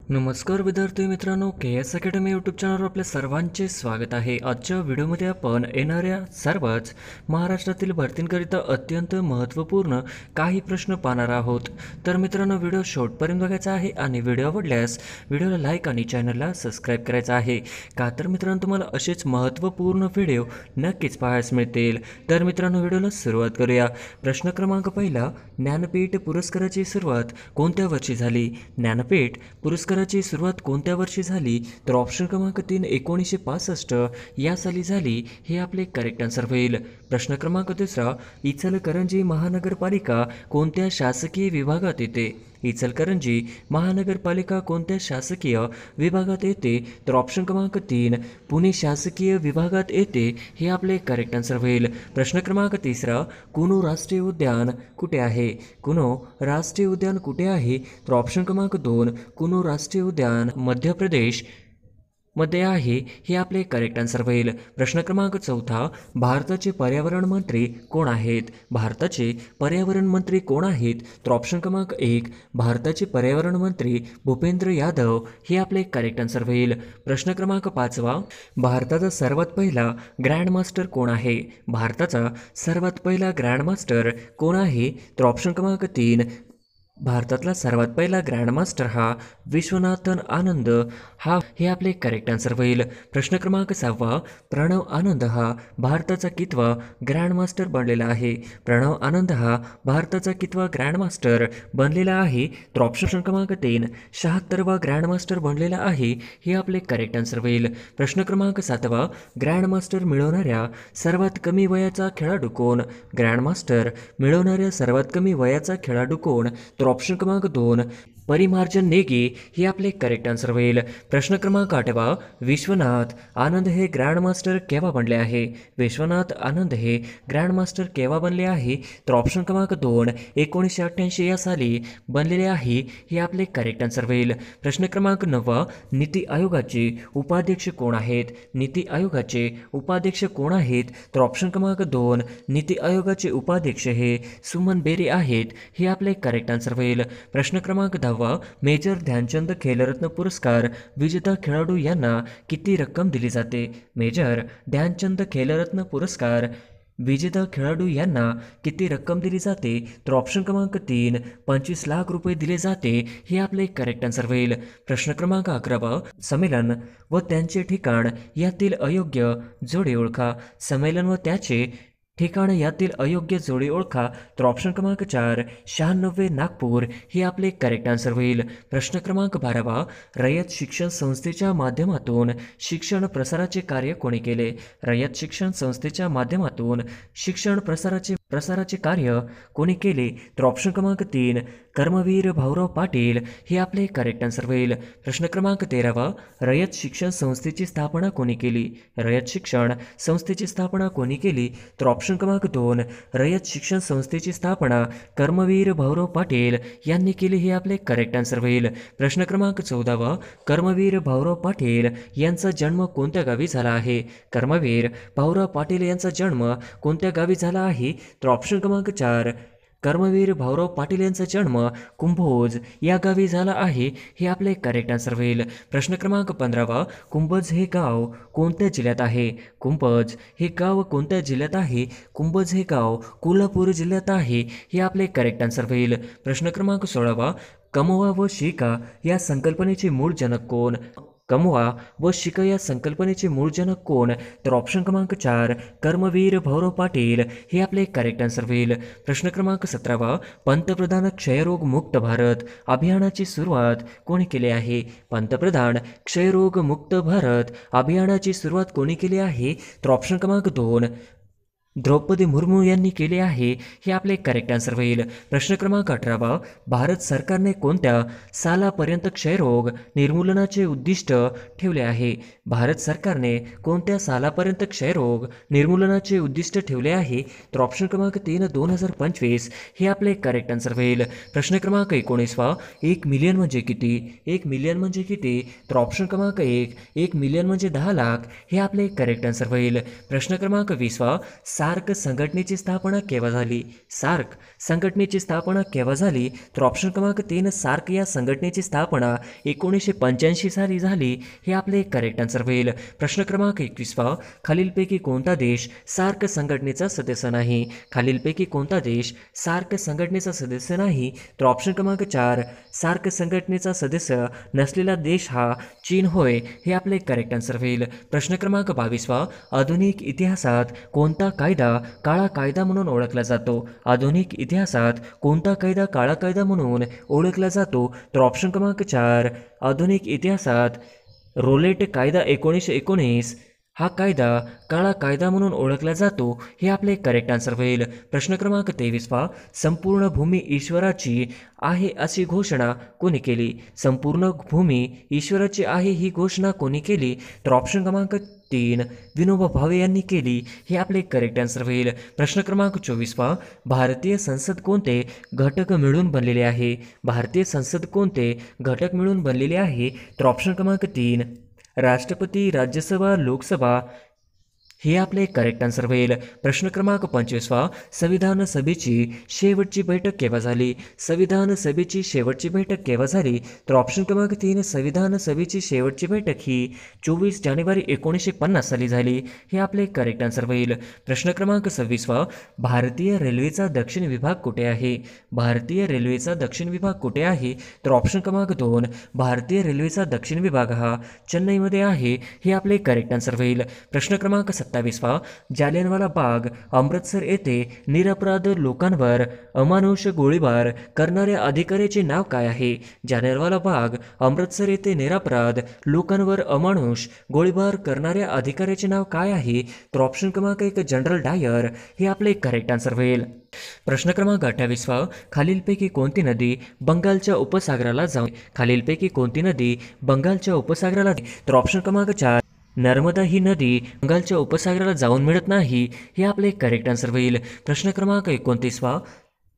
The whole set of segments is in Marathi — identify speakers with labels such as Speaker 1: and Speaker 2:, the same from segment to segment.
Speaker 1: नमस्कार विद्यार्थी मित्रांनो, के एस अकॅडमी यूट्यूब चॅनलवर आपल्या सर्वांचे स्वागत आहे। आजच्या व्हिडिओमध्ये आपण येणाऱ्या सर्वच महाराष्ट्रातील भरतींकरिता अत्यंत महत्त्वपूर्ण काही प्रश्न पाहणार आहोत। तर मित्रांनो, व्हिडिओ शेवटपर्यंत बघायचा आहे आणि व्हिडिओ आवडल्यास व्हिडिओला लाईक आणि चॅनलला सबस्क्राईब करायचं आहे। का तर मित्रांनो, तुम्हाला असेच महत्त्वपूर्ण व्हिडिओ नक्कीच पाहायला मिळतील। तर मित्रांनो, व्हिडिओला सुरुवात करूया। प्रश्न क्रमांक पहिला, ज्ञानपीठ पुरस्काराची सुरुवात कोणत्या वर्षी झाली? ज्ञानपीठ पुरस्काराची सुरुवात कोणत्या वर्षी झाली? तर ऑप्शन क्रमांक 3 1965 या साली झाली, हे आपले करेक्ट आन्सर होईल। प्रश्न क्रमांक दुसरा, इचलकरंजी महानगरपालिका कोणत्या शासकीय विभागात येते? इचलकरंजी महानगरपालिका कोणत्या शासकीय विभागात येते? तर ऑप्शन क्रमांक 3 पुणे शासकीय विभागात येते, हे आपले करेक्ट आन्सर होईल। प्रश्न क्रमांक तिसरा, कुनो राष्ट्रीय उद्यान कुठे आहे? कुनो राष्ट्रीय उद्यान कुठे आहे? तर ऑप्शन क्रमांक 2 कुनो राष्ट्रीय उद्यान मध्य प्रदेश मध्ये आहे, हे आपले करेक्ट आन्सर होईल। प्रश्न क्रमांक चौथा, भारताचे पर्यावरण मंत्री कोण आहेत? भारताचे पर्यावरण मंत्री कोण आहेत? तर ऑप्शन क्रमांक 1 भारताचे पर्यावरण मंत्री भूपेंद्र यादव, हे आपले करेक्ट आन्सर होईल। प्रश्न क्रमांक 5वा, भारताचा सर्वात पहिला ग्रँड मास्टर कोण आहे? भारताचा सर्वात पहिला ग्रँड मास्टर कोण आहे? तर ऑप्शन क्रमांक 3 भारतातला सर्वात पहिला ग्रँडमास्टर हा विश्वनाथन आनंद हे आपले करेक्ट आन्सर होईल। प्रश्न क्रमांक 6वा, प्रणव आनंद हा भारताचा कितवा ग्रँडमास्टर बनलेला आहे? प्रणव आनंद हा भारताचा कितवा ग्रँडमास्टर बनलेला आहे? तर ऑप्शन क्रमांक 3 76वा ग्रँडमास्टर बनलेला आहे, हे आपले करेक्ट आन्सर होईल। प्रश्न क्रमांक 7वा, ग्रँडमास्टर मिळवणाऱ्या सर्वात कमी वयाचा खेळाडू कोण? ग्रँडमास्टर मिळवणाऱ्या सर्वात कमी वयाचा खेळाडू कोण? तर ऑप्शन क्रमांक 2 परिमार्जन नेगी, हे आपले करेक्ट आन्सर होईल। प्रश्न क्रमांक 8वा, विश्वनाथ आनंद हे ग्रँडमास्टर केव्हा बनले आहे? विश्वनाथ आनंद हे ग्रँडमास्टर केव्हा बनले आहे? तर ऑप्शन क्रमांक 2 1988 या साली बनलेले आहे, हे आपले करेक्ट आन्सर होईल। प्रश्न क्रमांक 9वा, नीती आयोगाचे उपाध्यक्ष कोण आहेत? नीती आयोगाचे उपाध्यक्ष कोण आहेत? तर ऑप्शन क्रमांक 2 नीती आयोगाचे उपाध्यक्ष हे सुमन बेरी आहेत, हे आपले करेक्ट आन्सर होईल। प्रश्न क्रमांक 10वा, मेजर ध्यानचंद खेलरत्न पुरस्कार विजेता खेळाडू यांना किती रक्कम दिली जाते? मेजर ध्यानचंद खेलरत्न पुरस्कार विजेता खेळाडू यांना किती रक्कम दिली जाते? तर ऑप्शन क्रमांक 3 25 लाख रुपये दिले जाते, हे आपले करेक्ट आन्सर होईल। प्रश्न क्रमांक 11वा, संमेलन व त्यांचे ठिकाण यातील अयोग्य जोडी ओळखा। संमेलन व त्याचे ठिकाण यातील अयोग्य जोडी ओळखा। तर ऑप्शन क्रमांक 4 96 नागपूर, हे आपले करेक्ट आन्सर होईल। प्रश्न क्रमांक 12वा, रयत शिक्षण संस्थेच्या माध्यमातून शिक्षण प्रसाराचे कार्य कोणी केले? रयत शिक्षण संस्थेच्या माध्यमातून शिक्षण प्रसाराचे कार्य कोणी केले? तर ऑप्शन क्रमांक 3 कर्मवीर भाऊराव पाटील, हे आपले करेक्ट आन्सर होईल। प्रश्न क्रमांक 13वा, रयत शिक्षण संस्थेची स्थापना कोणी केली? रयत शिक्षण संस्थेची स्थापना कोणी केली? तर ऑप्शन क्रमांक 2 रयत शिक्षण संस्थेची स्थापना कर्मवीर भाऊराव पाटील यांनी केली, हे आपले करेक्ट आन्सर होईल। प्रश्न क्रमांक 14वा, कर्मवीर भाऊराव पाटील यांचा जन्म कोणत्या गावी झाला आहे? कर्मवीर भाऊराव पाटील यांचा जन्म कोणत्या गावी झाला आहे? तर ऑप्शन क्रमांक 4 कर्मवीर भाऊराव पाटील यांचा जन्म कुंभोज या गावी झाला आहे, हे आपले करेक्ट आन्सर होईल। प्रश्न क्रमांक 15वा, कुंभज हे गाव कोणत्या जिल्ह्यात आहे? कुंभज हे गाव कोणत्या जिल्ह्यात आहे? कुंभज हे गाव कोल्हापूर जिल्ह्यात आहे, हे आपले करेक्ट आन्सर होईल। प्रश्न क्रमांक 16वा, कमवा व शिका या संकल्पनेचे मूळ जनक कोण? कमवा व शिका या संकल्पनेचे मूळ जनक कोण? तर ऑप्शन क्रमांक 4 कर्मवीर भाऊराव पाटील, हे आपले करेक्ट आन्सर होईल। प्रश्न क्रमांक 17वा, पंतप्रधान क्षयरोग मुक्त भारत अभियानाची सुरुवात कोणी केली आहे? पंतप्रधान क्षयरोग मुक्त भारत अभियानाची सुरुवात कोणी केली आहे? तर ऑप्शन क्रमांक 2 द्रौपदी मुर्मू यांनी केले आहे, हे आपले करेक्ट आन्सर होईल। प्रश्न क्रमांक 18वा, भारत सरकारने कोणत्या सालापर्यंत क्षयरोग निर्मूलनाचे उद्दिष्ट ठेवले आहे? भारत सरकारने कोणत्या सालापर्यंत क्षयरोग निर्मूलनाचे उद्दिष्ट ठेवले आहे? तर ऑप्शन क्रमांक 3 2025, हे आपले करेक्ट आन्सर होईल। प्रश्न क्रमांक 19वा, 1 मिलियन म्हणजे किती? 1 मिलियन म्हणजे किती? तर ऑप्शन क्रमांक 1 1 मिलियन म्हणजे 10 लाख, हे आपले करेक्ट आन्सर होईल। प्रश्न क्रमांक 20वा, सार्क संघटनेची स्थापना केव्हा झाली? सार्क संघटनेची स्थापना केव्हा झाली? तर ऑप्शन क्रमांक 3 सार्क या संघटनेची स्थापना 1985 साली झाली. हे आपले करेक्ट आन्सर होईल. प्रश्न क्रमांक 21 खालीलपैकी कोणता देश सार्क संघटनेचा सदस्य नाही? खालीलपैकी कोणता देश सार्क संघटनेचा सदस्य नाही? तर ऑप्शन क्रमांक 4 सार्क संघटनेचा सदस्य नसलेला देश हा चीन होय. हे आपले करेक्ट आन्सर होईल. प्रश्न क्रमांक 22 आधुनिक इतिहासात कोणता कायदा काळा कायदा म्हणून ओळखला जातो? आधुनिक इतिहासात कोणता कायदा काळा कायदा म्हणून ओळखला जातो? तर ऑप्शन क्रमांक 4 आधुनिक इतिहासात रोलेट कायदा 1919 हा कायदा काळा कायदा म्हणून ओळखला जातो. हे आपले करेक्ट आन्सर होईल. प्रश्न क्रमांक 23 संपूर्ण भूमी ईश्वराची आहे अशी घोषणा कोणी केली? संपूर्ण भूमी ईश्वराची आहे ही घोषणा कोणी केली? तर ऑप्शन क्रमांक 3 विनोबा भावे यांनी केली. हे आपले करेक्ट आन्सर होईल. प्रश्न क्रमांक 24 भारतीय संसद कोणते घटक मिळून बनलेले आहे? भारतीय संसद कोणते घटक मिळून बनलेले आहे? तर ऑप्शन क्रमांक 3 राष्ट्रपती, राज्यसभा, लोकसभा हे आपले करेक्ट आन्सर होईल. प्रश्न क्रमांक 25 संविधान सभेची शेवटची बैठक केव्हा झाली? संविधान सभेची शेवटची बैठक केव्हा झाली? तर ऑप्शन क्रमांक 3 संविधान सभेची शेवटची बैठक ही 24 जानेवारी 1950 साली झाली. हे आपले करेक्ट आन्सर होईल. प्रश्न क्रमांक 26 भारतीय रेल्वेचा दक्षिण विभाग कुठे आहे? भारतीय रेल्वेचा दक्षिण विभाग कुठे आहे? तर ऑप्शन क्रमांक 2 भारतीय रेल्वेचा दक्षिण विभाग हा चेन्नईमध्ये आहे. हे आपले करेक्ट आन्सर होईल. प्रश्न क्रमांक 27 जालियनवाला बाग अमृतसर येथे निरपराध लोकांवर अमानुष गोळीबार करणाऱ्या अधिकाऱ्याचे नाव काय आहे? जालियनवाला बाग अमृतसर येथे निरपराध लोकांवर अमानुष गोळीबार करणाऱ्या अधिकाऱ्याचे नाव काय आहे? तर ऑप्शन क्रमांक 1 जनरल डायर हे आपले करेक्ट आन्सर होईल. प्रश्न क्रमांक 28 खालीलपैकी कोणती नदी बंगालच्या उपसागराला जाऊन? खालीलपैकी कोणती नदी बंगालच्या उपसागराला? तर ऑप्शन क्रमांक 4 नर्मदा ही नदी बंगालच्या उपसागराला जाऊन मिळत नाही. हे आपले करेक्ट आन्सर होईल. प्रश्न क्रमांक 29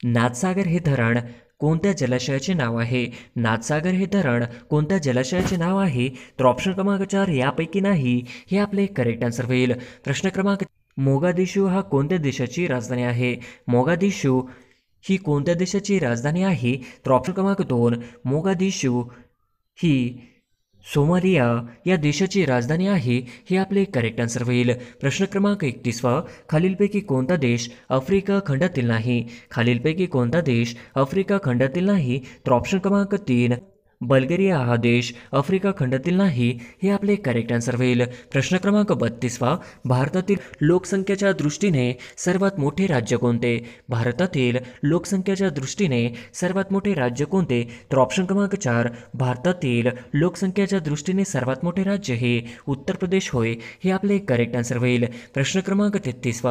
Speaker 1: नाथसागर हे धरण कोणत्या जलाशयाचे नाव आहे? नाथसागर हे धरण कोणत्या जलाशयाचे नाव आहे? तर ऑप्शन क्रमांक 4 यापैकी नाही. हे आपले करेक्ट आन्सर होईल. प्रश्न क्रमांक मोगादिशू हा कोणत्या देशाची राजधानी आहे? मोगादिशू ही कोणत्या देशाची राजधानी आहे? तर ऑप्शन क्रमांक 2 मोगादिशू ही सोमालिया या देशाची राजधानी आहे. हे आपले करेक्ट आन्सर होईल. प्रश्न क्रमांक 31 खालीलपैकी कोणता देश आफ्रिका खंडातील नाही? खालीलपैकी कोणता देश आफ्रिका खंडातील नाही? तर ऑप्शन क्रमांक 3 बल्गेरिया हा देश आफ्रिका खंडातील नाही. हे आपले करेक्ट आन्सर होईल. प्रश्न क्रमांक 32 भारतातील लोकसंख्येच्या दृष्टीने सर्वात मोठे राज्य कोणते? भारतातील लोकसंख्येच्या दृष्टीने सर्वात मोठे राज्य कोणते? तर ऑप्शन क्रमांक 4 भारतातील लोकसंख्येच्या दृष्टीने सर्वात मोठे राज्य हे उत्तर प्रदेश होय. हे आपले करेक्ट आन्सर होईल. प्रश्न क्रमांक 33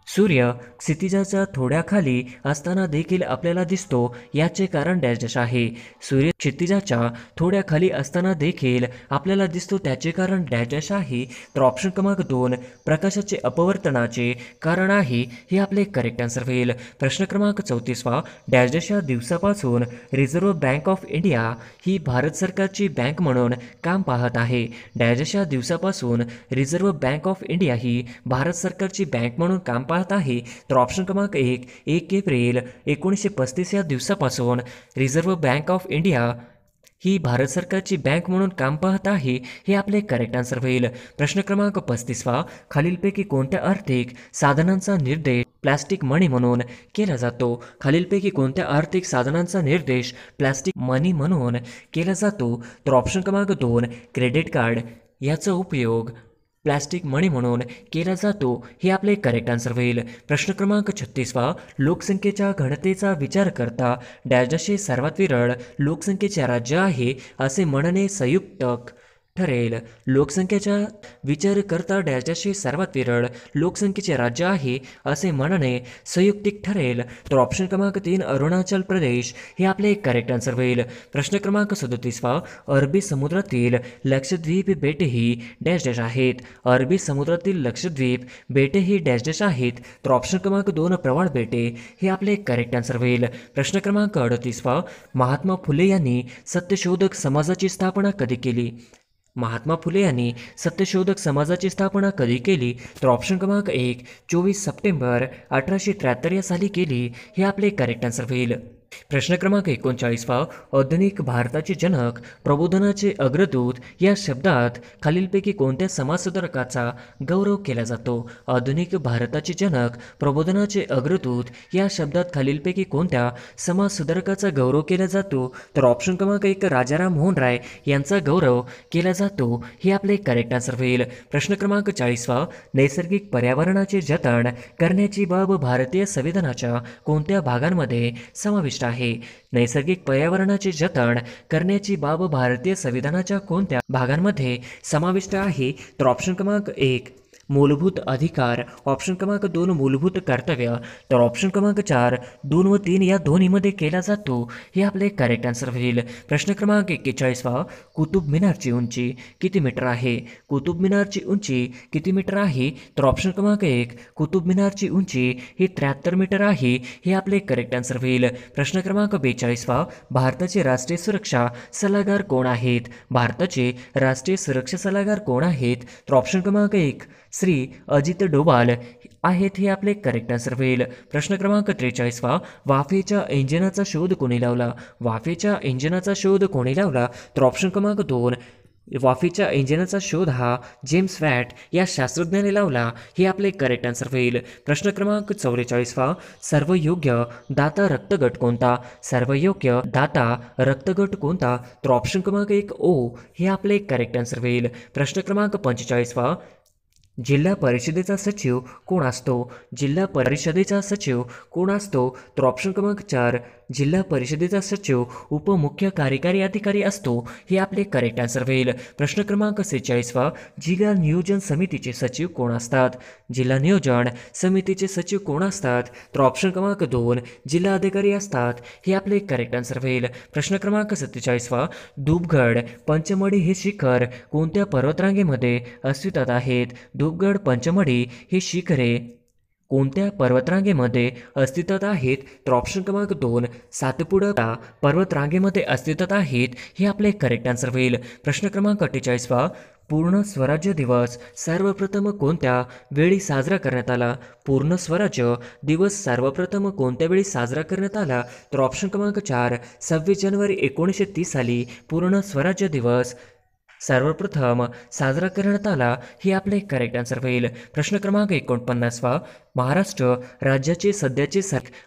Speaker 1: सूर्य क्षितिजाच्या थोड्या खाली असताना देखील आपल्याला दिसतो याचे कारण डॅश डॅश आहे? सूर्य क्षितिजाच्या थोड्या खाली असताना देखील आपल्याला दिसतो त्याचे कारण डॅश डॅश आहे. तर ऑप्शन क्रमांक 2 प्रकाशाचे अपवर्तनाचे कारण आहे. हे आपले करेक्ट आन्सर होईल. प्रश्न क्रमांक 34 डॅश डॅश या दिवसापासून रिझर्व्ह बँक ऑफ इंडिया ही भारत सरकारची बँक म्हणून काम पाहत आहे? डॅश डॅश या दिवसापासून रिझर्व्ह बँक ऑफ इंडिया ही भारत सरकारची बँक म्हणून काम पाहत आहे. तर ऑप्शन क्रमांक 1 एप्रिल 1935 या दिवसापासून रिझर्व्ह बँक ऑफ इंडिया ही भारत सरकारची बँक म्हणून काम पाहत आहे. हे आपले करेक्ट आन्सर होईल. प्रश्न क्रमांक 35 खालीलपैकी कोणत्या आर्थिक साधनांचा निर्देश प्लास्टिक मनी म्हणून केला जातो? खालीलपैकी कोणत्या आर्थिक साधनांचा निर्देश प्लास्टिक मनी म्हणून केला जातो? तर ऑप्शन क्रमांक 2 क्रेडिट कार्ड याचा उपयोग प्लास्टिक मनी म्हणून केला जातो. हे आपले करेक्ट आन्सर होईल. प्रश्न क्रमांक 36 लोकसंख्येच्या घनतेचा विचार करता डॅश डॅश हे सर्वात विरळ लोकसंख्येचे राज्य आहे असे म्हणणे संयुक्तक ठरेल? लोकसंख्येचा विचार करता डॅश डॅश हे सर्वात विरळ लोकसंख्येचे राज्य आहे असे म्हणणे संयुक्तिक ठरेल? तर ऑप्शन क्रमांक 3 अरुणाचल प्रदेश हे आपले करेक्ट आन्सर होईल. प्रश्न क्रमांक 37 अरबी समुद्रातील लक्षद्वीप बेटे ही डॅश डॅश आहेत? अरबी समुद्रातील लक्षद्वीप बेटे ही डॅश डॅश आहेत? तर ऑप्शन क्रमांक 2 प्रवाळ बेटे हे आपले करेक्ट आन्सर होईल. प्रश्न क्रमांक 38 महात्मा फुले यांनी सत्यशोधक समाजाची स्थापना कधी केली? महात्मा फुले यांनी सत्यशोधक समाजाची स्थापना कधी केली? तर ऑप्शन क्रमांक 1 24 सप्टेंबर 1873 या साली केली. हे आपले करेक्ट आन्सर होईल. प्रश्न क्रमांक 39वा, आधुनिक भारताचे जनक, प्रबोधनाचे अग्रदूत या शब्दात खालीलपैकी कोणत्या समाजसुधारकाचा गौरव केला जातो? आधुनिक भारताचे जनक, प्रबोधनाचे अग्रदूत या शब्दात खालीलपैकी कोणत्या समाजसुधारकाचा गौरव केला जातो? तर ऑप्शन क्रमांक 1 राजाराम मोहन राय यांचा गौरव केला जातो. हे आपले करेक्ट आन्सर होईल. प्रश्न क्रमांक 40वा, नैसर्गिक पर्यावरणाचे जतन करण्याची बाब भारतीय संविधानाच्या कोणत्या भागांमध्ये समाविष्ट आहे? नैसर्गिक पर्यावरणाचे जतन करण्याची बाब भारतीय संविधानाच्या कोणत्या भागांमध्ये समाविष्ट आहे? तर ऑप्शन क्रमांक 1 मूलभूत अधिकार, ऑप्शन क्रमांक 2 मूलभूत कर्तव्य, तर ऑप्शन क्रमांक 4 2 व 3 या दोन्हीमध्ये केला जातो. हे आपले करेक्ट आन्सर होईल. प्रश्न क्रमांक 41वा, कुतुब मिनारची उंची किती मीटर आहे? कुतुब मिनारची उंची किती मीटर आहे? तर ऑप्शन क्रमांक 1 कुतुब मिनारची उंची ही 73 मीटर आहे. हे आपले करेक्ट आन्सर होईल. प्रश्न क्रमांक 42वा, भारताचे राष्ट्रीय सुरक्षा सल्लागार कोण आहेत? भारताचे राष्ट्रीय सुरक्षा सल्लागार कोण आहेत? तर ऑप्शन क्रमांक 1 श्री अजित डोभाल आहेत. हे आपले करेक्ट आन्सर होईल. प्रश्न क्रमांक 43वा, वाफेच्या इंजिनाचा शोध कोणी लावला? वाफेच्या इंजिनाचा शोध कोणी लावला? तर ऑप्शन क्रमांक 2 वाफेच्या इंजिनाचा शोध हा जेम्स वॅट या शास्त्रज्ञाने लावला. हे आपले करेक्ट आन्सर होईल. प्रश्न क्रमांक 44वा, सर्वयोग्य दाता रक्तगट कोणता? सर्वयोग्य दाता रक्तगट कोणता? तर ऑप्शन क्रमांक 1 ओ. हे आपले करेक्ट आन्सर होईल. प्रश्न क्रमांक 45वा, जिल्हा परिषदेचा सचिव कोण असतो? जिल्हा परिषदेचा सचिव कोण असतो? तर ऑप्शन क्रमांक 4 जिल्हा परिषदेचा सचिव उपमुख्य कार्यकारी अधिकारी असतो. हे आपले करेक्ट आन्सर होईल. प्रश्न क्रमांक 46वा, जिल्हा नियोजन समितीचे सचिव कोण असतात? जिल्हा नियोजन समितीचे सचिव कोण असतात? तर ऑप्शन क्रमांक 2 जिल्हा अधिकारी असतात. हे आपले करेक्ट आन्सर होईल. प्रश्न क्रमांक 47वा, धूपगड पंचमढी हे शिखर कोणत्या पर्वतरांगेमध्ये अस्तित्वात आहेत? धूपगड पंचमढी हे शिखरे कोणत्या पर्वतरांगेमध्ये अस्तित्वात आहेत? तर ऑप्शन क्रमांक 2 सातपुडा पर्वतरांगेमध्ये अस्तित्वात आहेत. हे आपले करेक्ट आन्सर होईल. प्रश्न क्रमांक 48वा, पूर्ण स्वराज्य दिवस सर्वप्रथम कोणत्या वेळी साजरा करण्यात आला? पूर्ण स्वराज्य दिवस सर्वप्रथम कोणत्या वेळी साजरा करण्यात आला? तर ऑप्शन क्रमांक 4 26 जानेवारी 1930 साली पूर्ण स्वराज्य दिवस सर्वप्रथम साजरा करण्यात आला. हे आपले करेक्ट आन्सर होईल. प्रश्न क्रमांक 49वा, महाराष्ट्र राज्याचे सध्याचे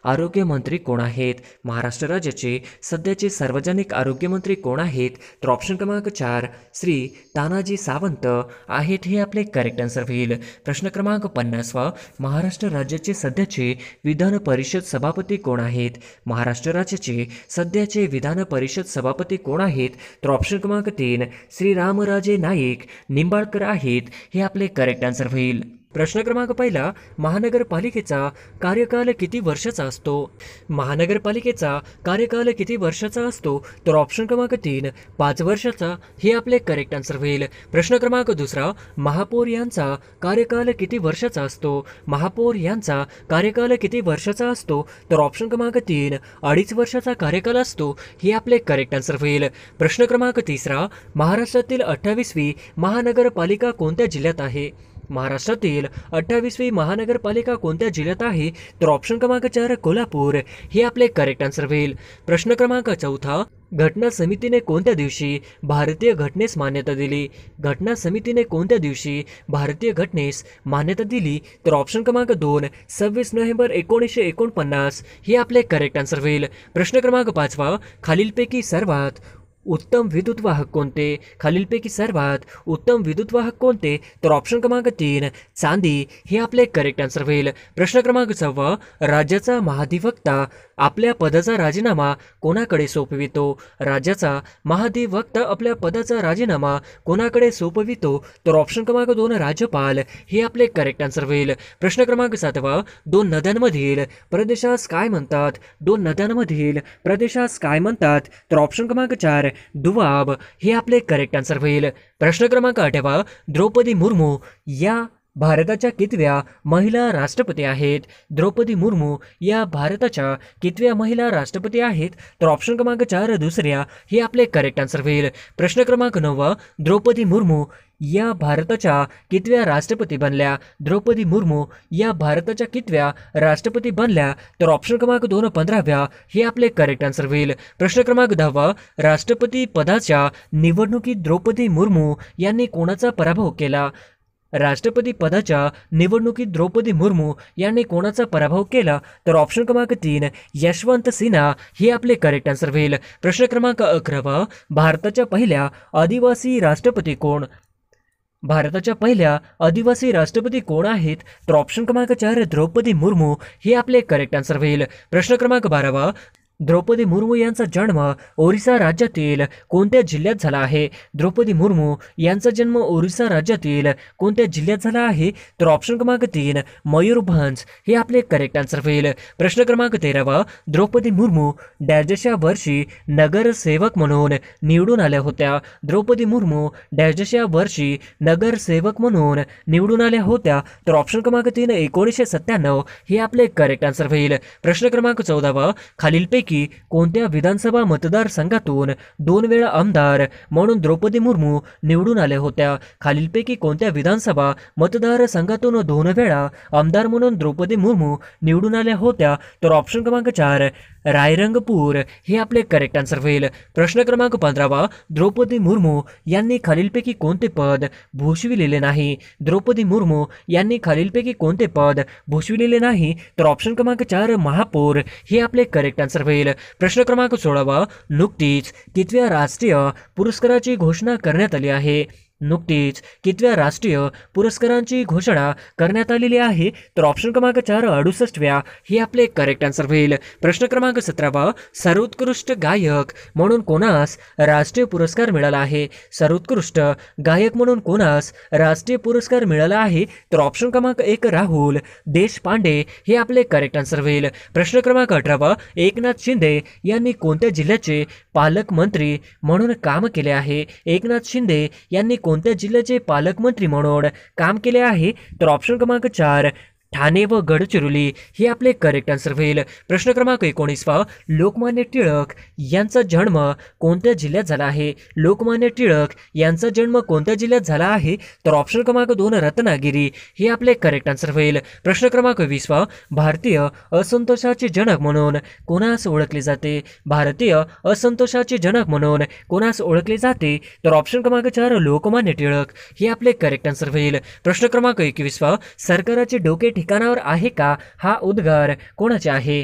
Speaker 1: आरोग्य मंत्री कोण आहेत? महाराष्ट्र राज्याचे सध्याचे सार्वजनिक आरोग्य मंत्री कोण आहेत? तर ऑप्शन क्रमांक 4 श्री तानाजी सावंत आहेत. हे आपले करेक्ट आन्सर होईल. प्रश्न क्रमांक 50वा, महाराष्ट्र राज्याचे सध्याचे विधान परिषद सभापती कोण आहेत? महाराष्ट्र राज्याचे सध्याचे विधान परिषद सभापती कोण आहेत? तर ऑप्शन क्रमांक 3 श्री रामराजे नाईक निंबाळकर आहेत. हे आपले करेक्ट आन्सर होईल. प्रश्न क्रमांक 1 महानगरपालिकेचा कार्यकाल किती वर्षाचा असतो? महानगरपालिकेचा कार्यकाल किती वर्षाचा असतो? तर ऑप्शन क्रमांक 3 5 वर्षाचा. हे आपले करेक्ट आन्सर होईल. प्रश्न क्रमांक 2 महापौर यांचा कार्यकाल किती वर्षाचा असतो? महापौर यांचा कार्यकाल किती वर्षाचा असतो? तर ऑप्शन क्रमांक 3 2.5 वर्षाचा कार्यकाल असतो. हे आपले करेक्ट आन्सर होईल. प्रश्न क्रमांक 3 महाराष्ट्रातील 28वी महानगरपालिका कोणत्या जिल्ह्यात आहे? महाराष्ट्रातील 28वी महानगरपालिका कोणत्या जिल्ह्यात आहे? तर ऑप्शन क्रमांक 4 कोल्हापूर. हे आपले करेक्ट आन्सर होईल. प्रश्न क्रमांक 4 घटना समितीने कोणत्या दिवशी भारतीय घटनेस मान्यता दिली? घटना समितीने कोणत्या दिवशी भारतीय घटनेस मान्यता दिली? तर ऑप्शन क्रमांक 2 26 नोव्हेंबर 1949. हे आपले करेक्ट आन्सर होईल. प्रश्न क्रमांक 5 खालीलपैकी सर्वात उत्तम विद्युत वाहक कोणते? खालीलपैकी सर्वात उत्तम विद्युत वाहक कोणते? तर ऑप्शन क्रमांक 3 चांदी. हे आपले करेक्ट आन्सर होईल. प्रश्न क्रमांक 6 राज्याचा महाधिवक्ता आपल्या पदाचा राजीनामा कोणाकडे सोपवितो? राज्याचा महाधिवक्ता आपल्या पदाचा राजीनामा कोणाकडे सोपवितो? तर ऑप्शन क्रमांक 2 राज्यपाल. हे आपले करेक्ट आन्सर होईल. प्रश्न क्रमांक 7 दोन नद्यांमधील प्रदेशास काय म्हणतात? दोन नद्यांमधील प्रदेशास काय म्हणतात? तर ऑप्शन क्रमांक 4 दुआब. हे आपले करेक्ट आन्सर होईल. प्रश्न क्रमांक 8 द्रौपदी मुर्मू या भारताच्या कितव्या महिला राष्ट्रपती आहेत? द्रौपदी मुर्मू या भारताच्या कितव्या महिला राष्ट्रपती आहेत? तर ऑप्शन क्रमांक 4 दुसऱ्या हे आपले करेक्ट आन्सर होईल. प्रश्न क्रमांक 9 द्रौपदी मुर्मू या भारताच्या कितव्या राष्ट्रपती बनल्या? द्रौपदी मुर्मू या भारताच्या कितव्या राष्ट्रपती बनल्या? तर ऑप्शन क्रमांक 2 15व्या हे आपले करेक्ट आन्सर होईल. प्रश्न क्रमांक 10 राष्ट्रपती पदाच्या निवडणुकीत द्रौपदी मुर्मू यांनी कोणाचा पराभव केला? राष्ट्रपती पदाच्या निवडणुकीत द्रौपदी मुर्मू यांनी कोणाचा पराभव केला? तर ऑप्शन क्रमांक 3 यशवंत सिन्हा हे आपले करेक्ट आन्सर होईल. प्रश्न क्रमांक 11 भारताच्या पहिल्या आदिवासी राष्ट्रपती कोण? भारताच्या पहिल्या आदिवासी राष्ट्रपती कोण आहेत? तर ऑप्शन क्रमांक 4 द्रौपदी मुर्मू हे आपले करेक्ट आन्सर होईल. प्रश्न क्रमांक 12 द्रौपदी मुर्मू यांचा जन्म ओरिसा राज्यातील कोणत्या जिल्ह्यात झाला आहे? द्रौपदी मुर्मू यांचा जन्म ओरिसा राज्यातील कोणत्या जिल्ह्यात झाला आहे? तर ऑप्शन क्रमांक 3 मयूरभंज हे आपले करेक्ट आन्सर होईल. प्रश्न क्रमांक 13 द्रौपदी मुर्मू डॅशच्या वर्षी नगरसेवक म्हणून निवडून आल्या होत्या? द्रौपदी मुर्मू डॅशच्या वर्षी नगरसेवक म्हणून निवडून आल्या होत्या? तर ऑप्शन क्रमांक 3 1997 हे आपले करेक्ट आन्सर होईल. प्रश्न क्रमांक 14 खालीलपैकी कोणत्या विधानसभा मतदारसंघातून 2 वेळा आमदार म्हणून द्रौपदी मुर्मू निवडून आल्या होत्या? खालीलपैकी कोणत्या विधानसभा मतदारसंघातून 2 वेळा आमदार म्हणून द्रौपदी मुर्मू निवडून आल्या होत्या? तर ऑप्शन क्रमांक 4 रायरंगपूर हे आपले करेक्ट आन्सर होईल. प्रश्न क्रमांक 15 द्रौपदी मुर्मू यांनी खालीलपैकी कोणते पद भूषविलेले नाही? द्रौपदी मुर्मू यांनी खालीलपैकी कोणते पद भूषविलेले नाही? तर ऑप्शन क्रमांक 4 महापौर हे आपले करेक्ट आन्सर होईल. प्रश्न क्रमांक 16 नुकतीच कितव्या राष्ट्रीय पुरस्काराची घोषणा करण्यात आली आहे? नुकतीच कितव्या राष्ट्रीय पुरस्कारांची घोषणा करण्यात आलेली आहे? तर ऑप्शन क्रमांक 4 68व्या हे आपले करेक्ट आन्सर होईल. प्रश्न क्रमांक 17 सर्वोत्कृष्ट गायक म्हणून कोणास राष्ट्रीय पुरस्कार मिळाला आहे? सर्वोत्कृष्ट गायक म्हणून कोणास राष्ट्रीय पुरस्कार मिळाला आहे? तर ऑप्शन क्रमांक 1 राहुल देशपांडे हे आपले करेक्ट आन्सर होईल. प्रश्न क्रमांक 18 एकनाथ शिंदे यांनी कोणत्या जिल्ह्याचे पालकमंत्री म्हणून काम केले आहे? एकनाथ शिंदे यांनी कोणत्या जिल्ह्याचे पालकमंत्री म्हणून काम केले आहे? तर ऑप्शन क्रमांक 4 ठाणे व गडचिरोली हे आपले करेक्ट आन्सर होईल. प्रश्न क्रमांक 19 लोकमान्य टिळक यांचा जन्म कोणत्या जिल्ह्यात झाला आहे? लोकमान्य टिळक यांचा जन्म कोणत्या जिल्ह्यात झाला आहे? तर ऑप्शन क्रमांक 2 रत्नागिरी हे आपले करेक्ट आन्सर होईल. प्रश्न क्रमांक 20 भारतीय असंतोषाचे जनक म्हणून कोणास ओळखले जाते? भारतीय असंतोषाचे जनक म्हणून कोणास ओळखले जाते? तर ऑप्शन क्रमांक 4 लोकमान्य टिळक हे आपले करेक्ट आन्सर होईल. प्रश्न क्रमांक 21 सरकाराचे डोके ठिकाणावर आहे का हा उद्गार कोणाचा आहे?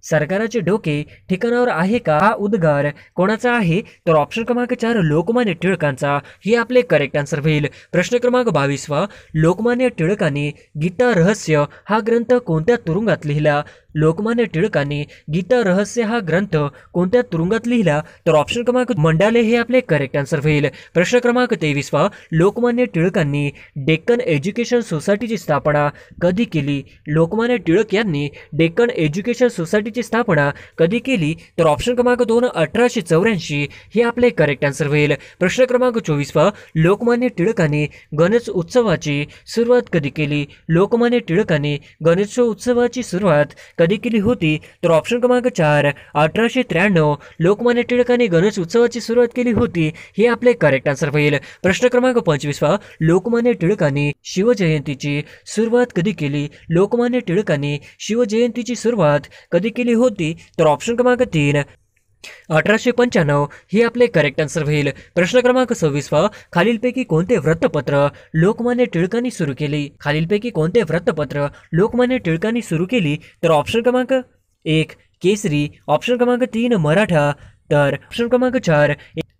Speaker 1: सरकाराचे डोके ठिकाणावर आहे का हा उद्गार कोणाचा आहे? तर ऑप्शन क्रमांक 4 लोकमान्य टिळकांचा हे आपले करेक्ट आन्सर होईल. प्रश्न क्रमांक 22 लोकमान्य टिळकांनी गीता रहस्य हा ग्रंथ कोणत्या तुरुंगात लिहिला? लोकमान्य टिळकांनी गीता रहस्य हा ग्रंथ कोणत्या तुरुंगात लिहिला? तर ऑप्शन क्रमांक मंडाले हे आपले करेक्ट आन्सर होईल. प्रश्न क्रमांक 23 लोकमान्य टिळकांनी डेक्कन एज्युकेशन सोसायटीची स्थापना कधी केली? लोकमान्य टिळक यांनी डेक्कन एज्युकेशन सोसायटीची स्थापना कधी केली? तर ऑप्शन क्रमांक 2 1884 हे आपले करेक्ट आन्सर होईल. प्रश्न क्रमांक 24 लोकमान्य टिळकांनी गणेश उत्सवाची सुरुवात कधी केली? लोकमान्य टिळकांनी गणेश उत्सवाची सुरुवात कधी केली होती? तर ऑप्शन क्रमांक 4 1893 लोकमान्य टिळकांनी गणेश उत्सवाची सुरुवात केली होती हे आपले करेक्ट आन्सर होईल. प्रश्न क्रमांक 25 लोकमान्य टिळकांनी शिवजयंतीची सुरुवात कधी केली? लोकमान्य टिळकांनी शिवजयंतीची सुरुवात कधी केली होती? तर ऑप्शन क्रमांक 3 1895 हे आपले करेक्ट आन्सर होईल. प्रश्न क्रमांक 26 खालीलपैकी कोणते वृत्तपत्र लोकमान्य टिळकांनी सुरू केली? खालीलपैकी कोणते वृत्तपत्र लोकमान्य टिळकांनी सुरू केली? तर ऑप्शन क्रमांक 1 केसरी, ऑप्शन क्रमांक 3 मराठा, तर ऑप्शन क्रमांक 4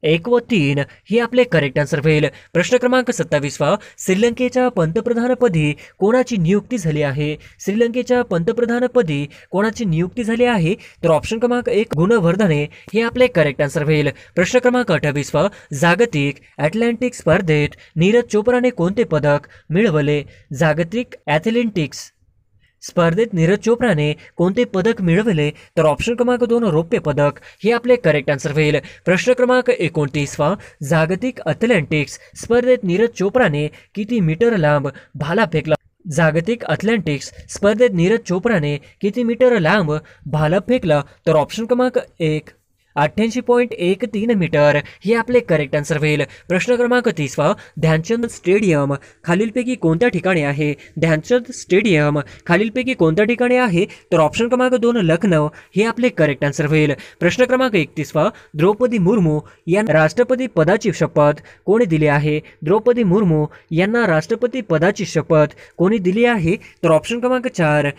Speaker 1: 1 व 3 हे आपले करेक्ट आन्सर होईल. प्रश्न क्रमांक 27 श्रीलंकेच्या पंतप्रधानपदी कोणाची नियुक्ती झाली आहे? श्रीलंकेच्या पंतप्रधानपदी कोणाची नियुक्ती झाली आहे? तर ऑप्शन क्रमांक 1 गुणवर्धने हे आपले करेक्ट आन्सर होईल. प्रश्न क्रमांक 28 जागतिक ॲथलेटिक्स स्पर्धेत नीरज चोप्राने कोणते पदक मिळवले? जागतिक ॲथलेटिक्स स्पर्धेत नीरज चोप्राने कोणते पदक मिळवले? तर ऑप्शन क्रमांक 2 रौप्य पदक हे आपले करेक्ट आन्सर होईल. प्रश्न क्रमांक 29 जागतिक अथलेटिक्स स्पर्धेत नीरज चोप्राने किती मीटर लांब भाला फेकला? जागतिक अथलेटिक्स स्पर्धेत नीरज चोप्राने किती मीटर लांब भाला फेकला? तर ऑप्शन क्रमांक 1 88.13 मीटर हे आपले करेक्ट आन्सर होईल. प्रश्न क्रमांक 30 ध्यानचंद स्टेडियम खालीलपैकी कोणत्या ठिकाणी आहे? ध्यानचंद स्टेडियम खालीलपैकी कोणत्या ठिकाणी आहे? तर ऑप्शन क्रमांक 2 लखनौ हे आपले करेक्ट आन्सर होईल. प्रश्न क्रमांक 31 द्रौपदी मुर्मू यांना राष्ट्रपती पदाची शपथ कोणी दिली आहे? द्रौपदी मुर्मू यांना राष्ट्रपती पदाची शपथ कोणी दिली आहे? तर ऑप्शन क्रमांक 4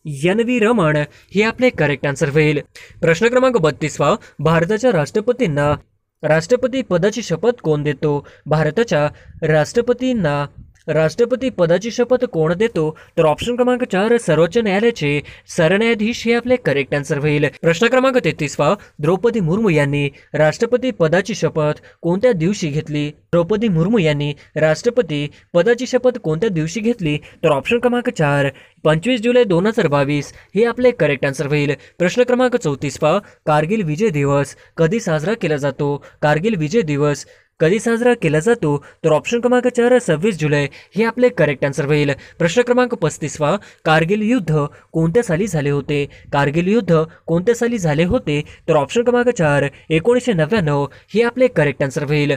Speaker 1: NV रमण हे आपले करेक्ट आन्सर होईल. प्रश्न क्रमांक 32 भारताच्या राष्ट्रपतींना राष्ट्रपती पदाची शपथ कोण देतो? भारताच्या राष्ट्रपतींना राष्ट्रपती पदाची शपथ कोण देतो? तर ऑप्शन क्रमांक 4 सर्वोच्च न्यायालयाचे सरन्यायाधीश हे आपले करेक्ट आन्सर होईल. प्रश्न क्रमांक 33 द्रौपदी मुर्मू यांनी राष्ट्रपती पदाची शपथ कोणत्या दिवशी घेतली? द्रौपदी मुर्मू यांनी राष्ट्रपती पदाची शपथ कोणत्या दिवशी घेतली? तर ऑप्शन क्रमांक 4 25 जुलै 2022 हे आपले करेक्ट आन्सर होईल. प्रश्न क्रमांक 34 कारगिल विजय दिवस कधी साजरा केला जातो? कारगिल विजय दिवस कधी साजरा केला जातो? तर ऑप्शन क्रमांक 4 26 जुलै हे आपले करेक्ट आन्सर होईल. प्रश्न क्रमांक 35 कारगिल युद्ध कोणत्या साली झाले होते? कारगिल युद्ध कोणत्या साली झाले होते? तर ऑप्शन क्रमांक 4 1999 हे आपले करेक्ट आन्सर होईल.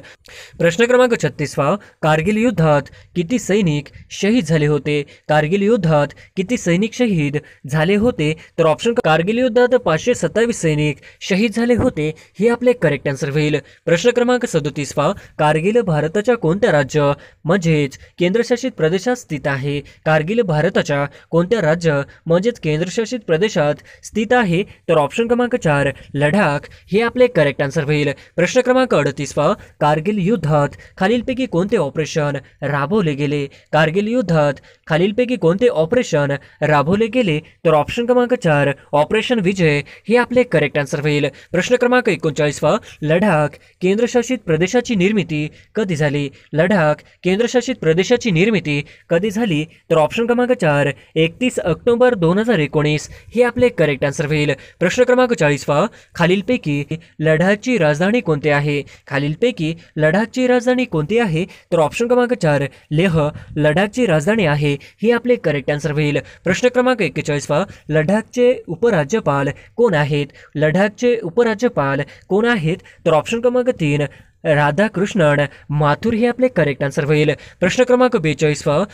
Speaker 1: प्रश्न क्रमांक 36 कारगिल युद्धात किती सैनिक शहीद झाले होते? कारगिल युद्धात किती सैनिक शहीद झाले होते? तर ऑप्शन कारगिल युद्धात 527 सैनिक शहीद झाले होते हे आपले करेक्ट आन्सर होईल. प्रश्न क्रमांक 37 कारगिल भारताच्या कोणत्या राज्य म्हणजेच केंद्रशासित प्रदेशात स्थित आहे? कारगिल भारताच्या कोणत्या राज्य म्हणजेच केंद्रशासित प्रदेशात स्थित आहे? तर ऑप्शन क्रमांक 4 लडाख हे आपले करेक्ट आन्सर होईल. प्रश्न क्रमांक 38 कारगिल युद्धात खालीलपैकी कोणते ऑपरेशन राबवले गेले? कारगिल युद्धात खालीलपैकी कोणते ऑपरेशन राबवले गेले? तर ऑप्शन क्रमांक 4 ऑपरेशन विजय हे आपले करेक्ट आन्सर होईल. प्रश्न क्रमांक 39 लडाख केंद्रशासित प्रदेशाची निर्मिती कधी झाली? लडाख केंद्रशासित प्रदेशाची निर्मिती कधी झाली? तर ऑप्शन क्रमांक 4 31 ऑक्टोबर 2019 हे आपले करेक्ट आन्सर होईल. प्रश्न क्रमांक 40 खालीलपैकी लडाखची राजधानी कोणती आहे? खालीलपैकी लडाखची राजधानी कोणती आहे? तर ऑप्शन क्रमांक 4 लेह लडाखची राजधानी आहे ही आपले करेक्ट आन्सर होईल. प्रश्न क्रमांक 41 लडाखचे उपराज्यपाल कोण आहेत? लडाखचे उपराज्यपाल कोण आहेत? तर ऑप्शन क्रमांक 3 राधाकृष्णन माथुर हे आपले करेक्ट आन्सर होईल. प्रश्न क्रमांक 42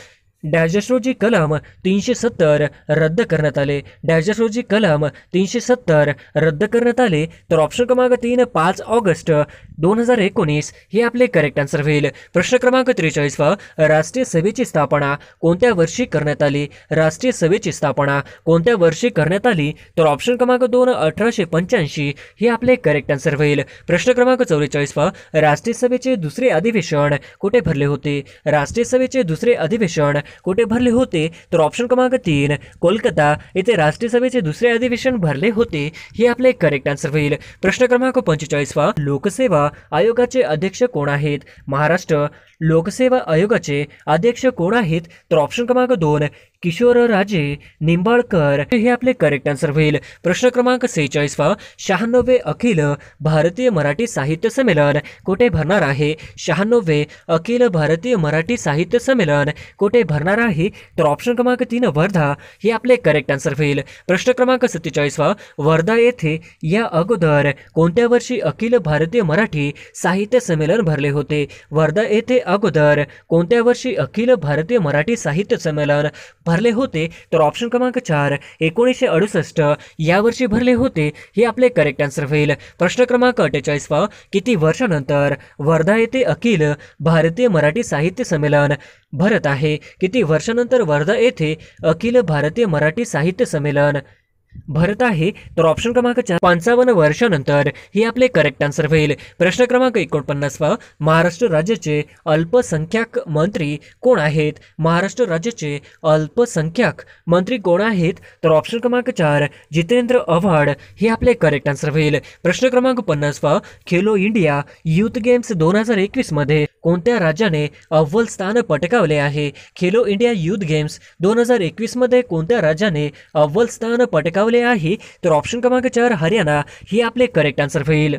Speaker 1: डॅश रोजी कलम 370 रद्द करण्यात आले. डॅश रोजी कलम 370 रद्द करण्यात आले. तर ऑप्शन क्रमांक 3 5 ऑगस्ट 2019 हे आपले करेक्ट आन्सर होईल. प्रश्न क्रमांक 43 राष्ट्रीय सभेची स्थापना कोणत्या वर्षी करण्यात आली? राष्ट्रीय सभेची स्थापना कोणत्या वर्षी करण्यात आली? तर ऑप्शन क्रमांक 2 1885 हे आपले करेक्ट आन्सर होईल. प्रश्न क्रमांक 44 राष्ट्रीय सभेचे दुसरे अधिवेशन कुठे भरले होते? राष्ट्रीय सभेचे दुसरे अधिवेशन कुठे भरले होते? तर ऑप्शन क्रमांक 3 कोलकाता येथे राष्ट्रीय सभेचे दुसरे अधिवेशन भरले होते हे आपले करेक्ट आन्सर होईल. प्रश्न क्रमांक 45 लोकसेवा आयोगाचे अध्यक्ष कोण आहेत? महाराष्ट्र लोकसेवा आयोगाचे अध्यक्ष कोण आहेत? तर ऑप्शन क्रमांक 2 किशोरराजे निंबाळकर हे आपले करेक्ट आन्सर होईल. प्रश्न क्रमांक 46 96वे अखिल भारतीय मराठी साहित्य संमेलन कुठे भरणार आहे? 96वे अखिल भारतीय मराठी साहित्य संमेलन कुठे भरणार आहे? तर ऑप्शन क्रमांक 3 वर्धा हे आपले करेक्ट आन्सर होईल. प्रश्न क्रमांक 47 वर्धा येथे या अगोदर कोणत्या वर्षी अखिल भारतीय मराठी साहित्य संमेलन भरले होते? वर्धा येथे अगोदर कोणत्या वर्षी अखिल भारतीय मराठी साहित्य संमेलन भरले होते? तर ऑप्शन क्रमांक 4 1968 या वर्षी भरले होते हे आपले करेक्ट आन्सर होईल. प्रश्न क्रमांक 48 किती वर्षानंतर वर्धा येथे अखिल भारतीय मराठी साहित्य संमेलन भरत आहे? किती वर्षानंतर वर्धा येथे अखिल भारतीय मराठी साहित्य संमेलन भरत आहे, तर ऑप्शन क्रमांक 4 55 वर्षानंतर हे आपले करेक्ट आन्सर होईल. प्रश्न क्रमांक 49 महाराष्ट्र राज्याचे अल्पसंख्याक मंत्री कोण आहेत? महाराष्ट्र राज्याचे अल्पसंख्याक मंत्री कोण आहेत? तर ऑप्शन क्रमांक 4 जितेंद्र आव्हाड हे आपले करेक्ट आन्सर होईल. प्रश्न क्रमांक 50 खेलो इंडिया युथ गेम्स 2021 मध्ये कोणत्या राज्याने अव्वल स्थान पटकावले आहे? खेलो इंडिया युथ गेम्स 2021 मध्ये कोणत्या राज्याने अव्वल स्थान पटकावले आहे? तर ऑप्शन क्रमांक 4 हरियाणा हे आपले करेक्ट आन्सर होईल.